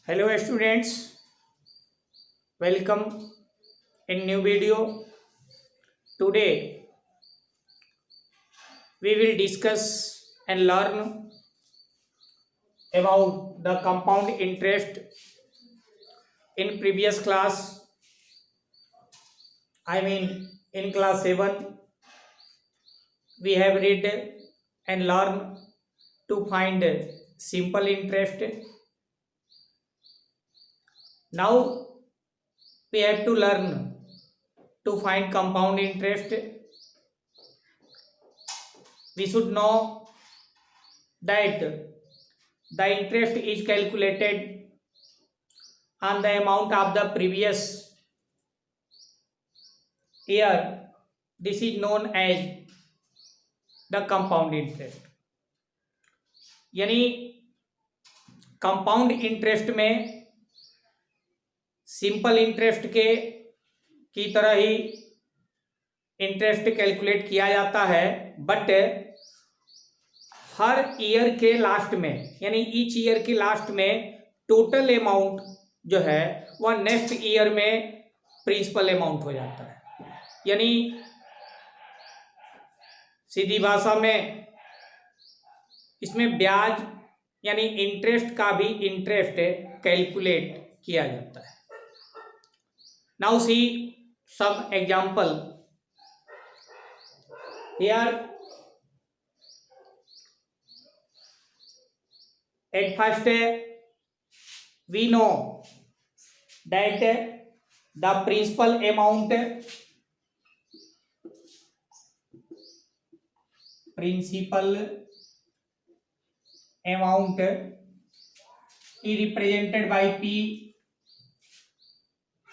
Hello students, welcome in new video. Today we will discuss and learn about the compound interest. In previous class, in class 7, we have read and learned to find simple interest. Now we have to learn to find compound interest. We should know that the interest is calculated on the amount of the previous year. This is known as the compound interest. यानी compound interest में simple interest के की तरह ही interest calculate किया जाता है, but her year के last में यानी ईच ईयर के लास्ट में टोटल अमाउंट जो है वह नेक्स्ट ईयर में प्रिंसिपल अमाउंट हो जाता है। यानी सीधी भाषा में इसमें ब्याज यानी इंटरेस्ट का भी इंटरेस्ट कैलकुलेट किया जाता है। Now see some example here. At first we know that the principal amount is represented by P,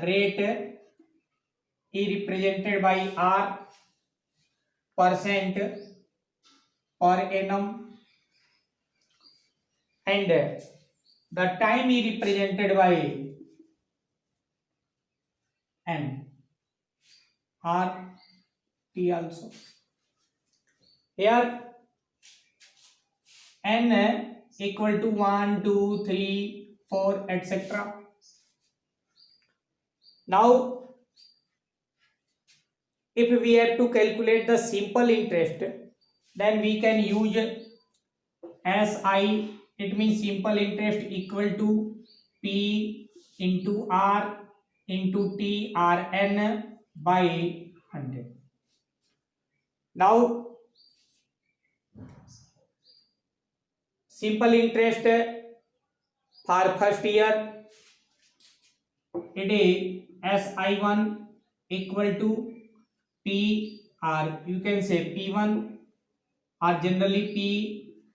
rate is represented by R, percent per annum, and the time is represented by N, R, T also. Here N equal to 1, 2, 3, 4, etc. Now, if we have to calculate the simple interest, then we can use SI. It means simple interest equal to P into R into T Rn by 100. Now, simple interest for first year, it is SI1 equal to P R. You can say P1 or generally P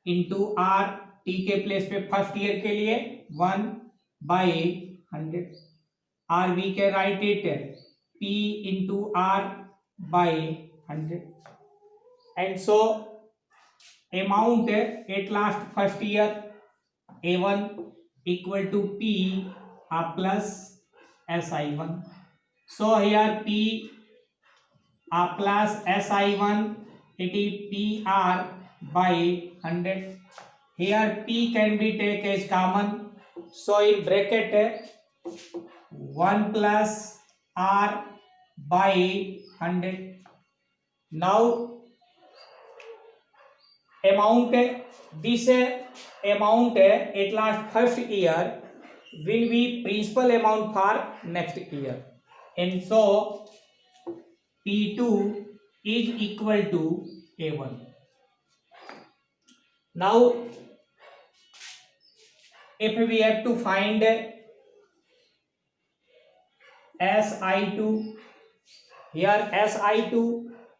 into R. T के place पे first year के लिए 1/100 और we can write it P into R by 100 and so amount at last first year A1 equal to P plus SI1. So here P plus SI1 it is PR by 100. Here P can be taken as common. So in bracket 1 plus R by 100. Now amount, this amount at last first year will be principal amount for next year, and so P2 is equal to A1. Now if we have to find SI2, here SI2,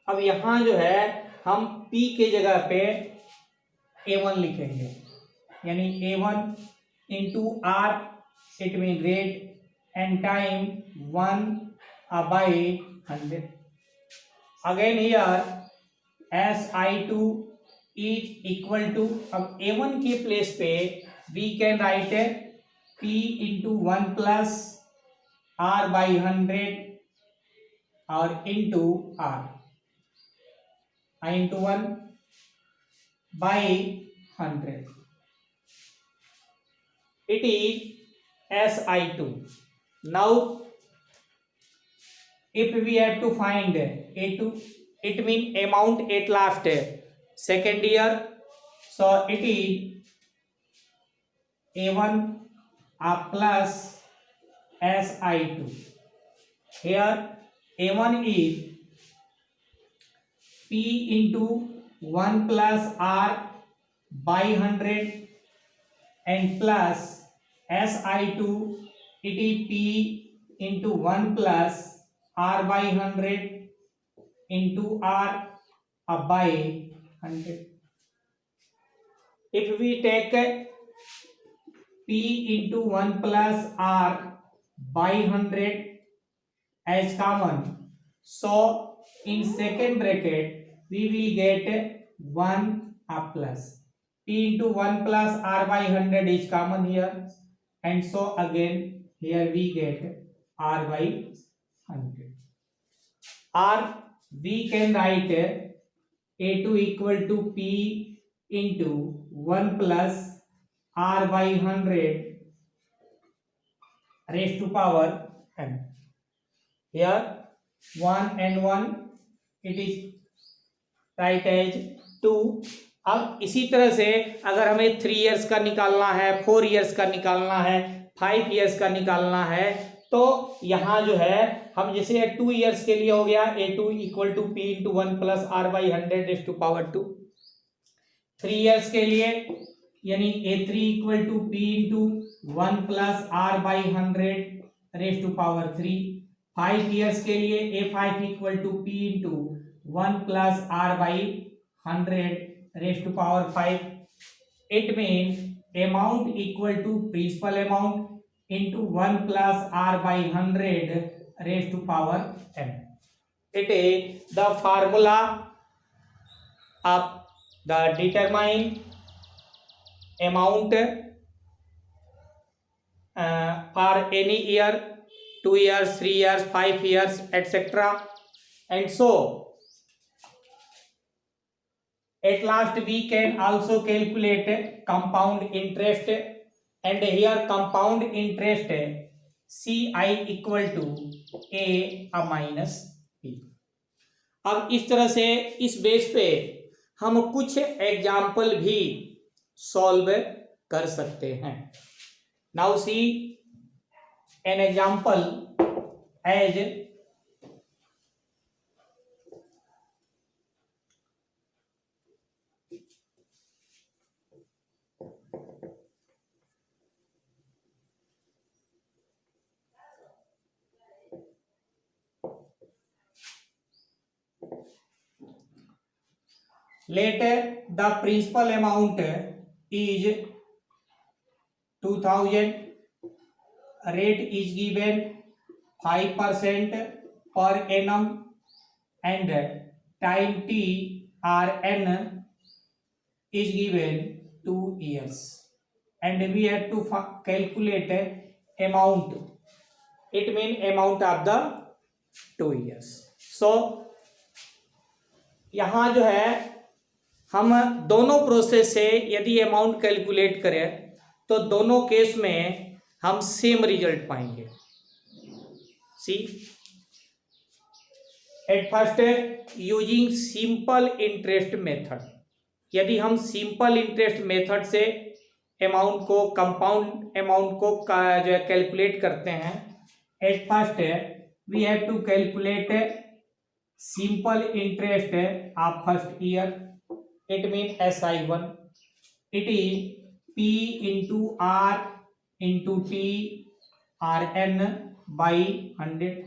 अब यहाँ जो है हम P के जगह पे A1 लिखेंगे, यानी A1 into R, it means rate and time 1/100. Again here SI2 is equal to, अब A1 के प्लेस पे we can write P into 1 plus R by 100 or into R. I into 1 by 100. It is SI2. Now if we have to find A2, it means amount at last second year, so it is A1 plus SI2. Here A1 is P into 1 plus R by 100 and plus SI2 it is P into 1 plus R by 100 into R by 100. If we take P into 1 plus R by 100 as common, so in second bracket we will get 1 plus P into 1 plus R by 100 is common here, and so again here we get R by 100. Or we can write A2 equal to P into 1 plus R by 100 raised to power n. Here 1 and 1 it is write as 2. अब इसी तरह से अगर हमें 3 years का निकालना है, 4 years का निकालना है, 5 इयर्स का निकालना है, तो यहाँ जो है हम जैसे 2 इयर्स के लिए हो गया A2 equal to P into 1 plus R by 100 raise to power 2. 3 years के लिए यानी A3 equal to P into 1 plus R by 100 raise to power 3. 5 years के लिए A5 equal to P into 1 plus R by 100 raised to power 5. It means amount equal to principal amount into 1 plus R by 100 raised to power n. It is the formula of the determine amount for any year, 2 years, 3 years, 5 years, etc. And so at last we can also calculate compound interest, and here compound interest CI equal to A minus B. अब इस तरह से इस base पे हम कुछ example भी solve कर सकते हैं. Now see an example as let the principal amount is 2000, rate is given 5% per annum and time t or n is given 2 years, and we have to calculate amount. It means amount of the 2 years. So यहाँ जो है हम दोनों process से यदि amount calculate करें तो दोनों केस में हम सेम रिजल्ट पाएंगे. See at first using simple interest method. यदि हम सिंपल इंटरेस्ट मेथड से अमाउंट को कंपाउंड अमाउंट को जो है कैलकुलेट करते हैं, at first we have to calculate simple interest of first year. It means SI1. It is P into R into T or N by 100.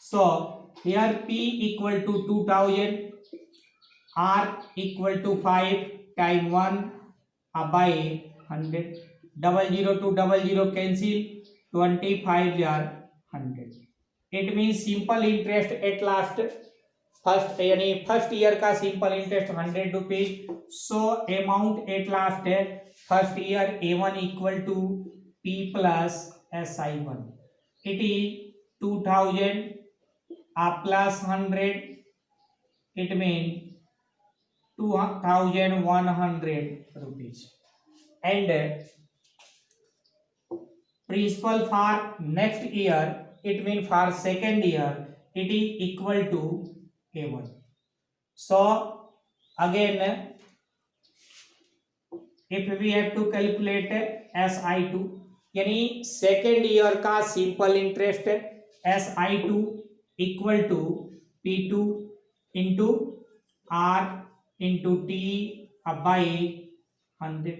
So here P equal to 2000, R equal to 5 times 1 by 100. 00 to 00 cancel, 25 are 100. It means simple interest at last first यानी first year का simple interest 100 rupees. So amount at last है first year A1 equal to P plus SI1. It is 2000 plus 100, it mean 2100 rupees. And principal for next year, it means for second year, it is equal to A1. So again, if we have to calculate SI2, यानी second year का simple interest SI2 equal to P2 into R into T by 100.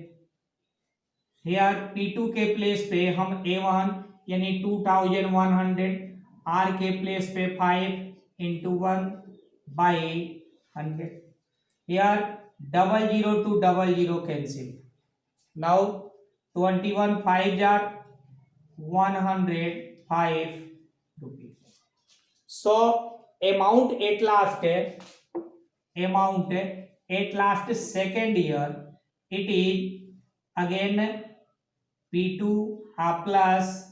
Here P2 के place पे हम A1 यानी 2100, R के place पे 5 into 1 by 100. Here 00 to 00 cancel. Now 21 5 are 105 rupees. So amount at last second year, it is again P2 plus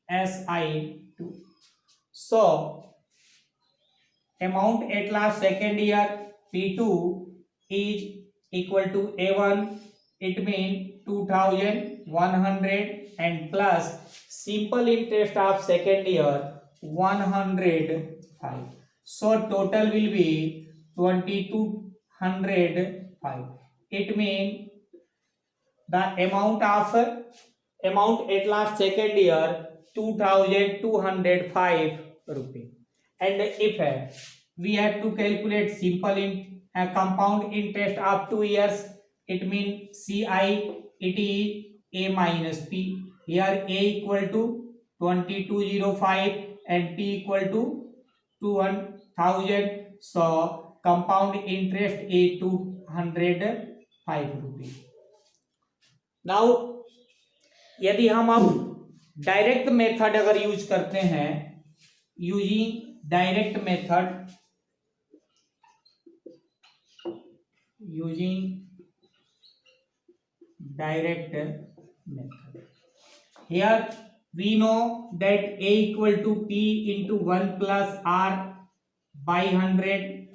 SI2. So amount at last second year P2 is equal to A1, it means 2100 and plus simple interest of second year 105. So total will be 2205. It means the amount at last second year 2205 rupees. And if we have to calculate simple compound interest of 2 years, it means CI, it is A minus P. Here A equal to 2205 and P equal to 2000. So compound interest is 205 rupees. Now यदि हम अब direct method अगर use करते हैं, using direct method, here we know that A equal to P into 1 plus R by 100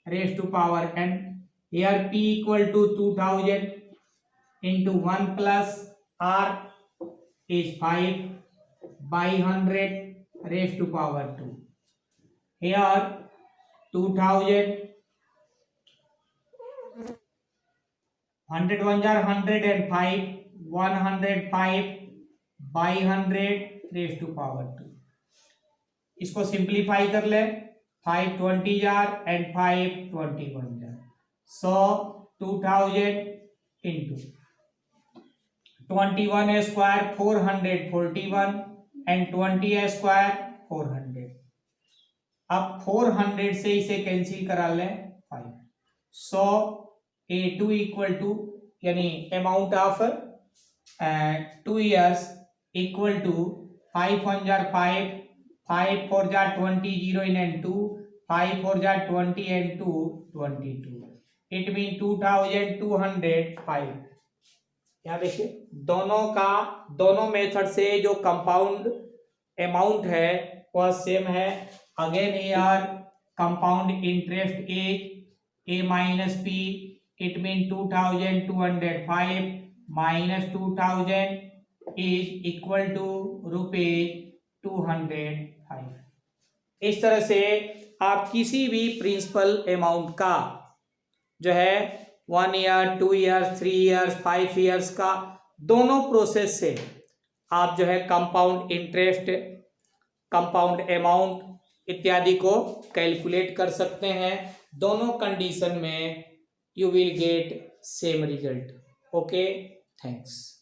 raised to power n. Here P equal to 2000 into 1 plus R is 5 by 100 raised to power 2. Here 2000, 100 1 are 105, 105 by 100 raised to power 2. इसको simplify कर ले, 5 20 jar and 5 21 jar. So 2000 into 21 square 441 and 20 square 400. अब 400 से इसे cancel करा लें 5. So A2 equal to यानी amount of 2 years equal to 5 1 jar 5, 5 4 jar 20, 0 in and 2, 5 4 jar 20 and 2 22. It means 2205. यहाँ देखिए दोनों मेथड से जो कंपाउंड अमाउंट है वह सेम है. अगेन यार compound interest A minus P, it means 2205 minus 2000 is equal to rupees 205. इस तरह से आप किसी भी प्रिंसिपल अमाउंट का जो है 1 year 2 years 3 years 5 years का दोनों प्रोसेस से आप जो है कंपाउंड इंटरेस्ट, कंपाउंड अमाउंट इत्यादि को कैलकुलेट कर सकते हैं. दोनों कंडीशन में you will get same result. Okay, thanks.